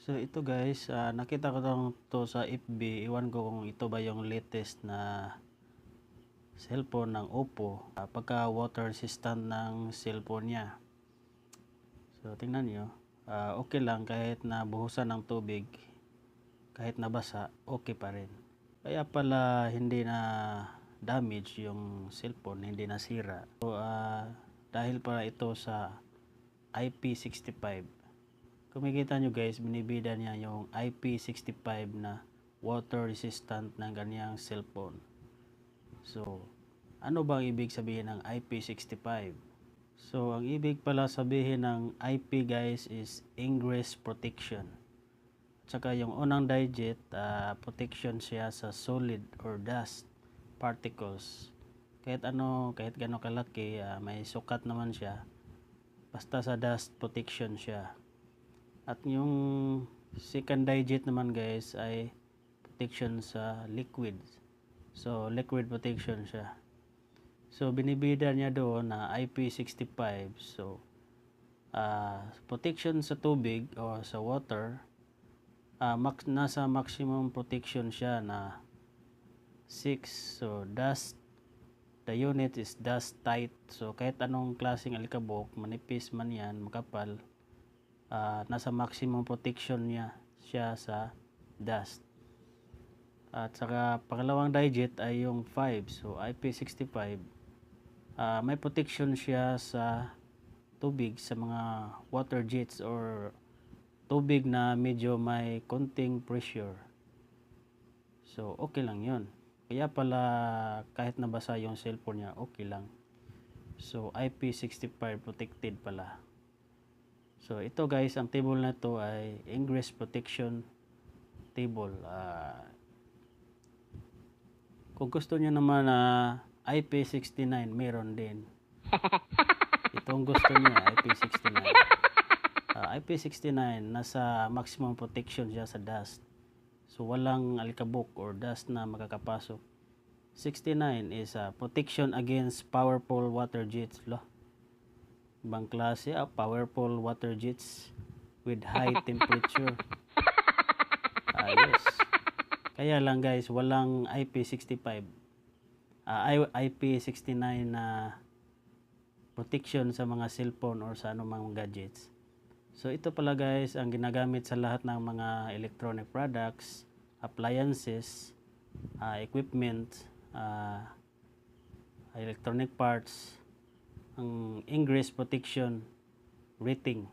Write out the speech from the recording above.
So ito guys, nakita ko lang to sa FB. Iwan ko kung ito ba yung latest na cellphone ng Oppo. Pagka water resistant ng cellphone niya. So tingnan nyo, okay lang kahit na buhusan ng tubig, kahit nabasa, okay pa rin. Kaya pala hindi na damage yung cellphone, hindi nasira. So dahil pala ito sa IP65. Kung makikita nyo guys, binibida niya yung IP65 na water resistant ng ganyang cellphone. So, ano bang ibig sabihin ng IP65? So, ang ibig pala sabihin ng IP guys is ingress protection. Tsaka yung unang digit, protection siya sa solid or dust particles. Kahit gano'ng kalaki, may sukat naman siya. Basta sa dust protection siya. At yung second digit naman guys ay protection sa liquid. So liquid protection siya. So binibida niya doon na IP65. So protection sa tubig o sa water, nasa maximum protection siya na 6. So dust, the unit is dust tight. So kahit anong klaseng alikabok, manipis man yan, makapal, nasa maximum protection niya siya sa dust. At saka pangalawang digit ay yung 5. So IP65, may protection siya sa tubig, sa mga water jets or tubig na medyo may konting pressure. So okay lang yun. Kaya pala kahit nabasa yung cellphone niya, okay lang. So IP65 protected pala. So ito guys, ang table na to ay ingress protection table. Kung gusto niyo naman na IP69, meron din. Itong gusto niyo IP69. IP69 nasa maximum protection siya sa dust. So walang alikabok or dust na makakapasok. 69 is protection against powerful water jets. Ibang klase, powerful water jets with high temperature. Yes. Kaya lang guys, walang IP65. IP69 na protection sa mga cellphone or sa anumang gadgets. So ito pala guys ang ginagamit sa lahat ng mga electronic products, appliances, equipment, electronic parts, ang ingress protection rating.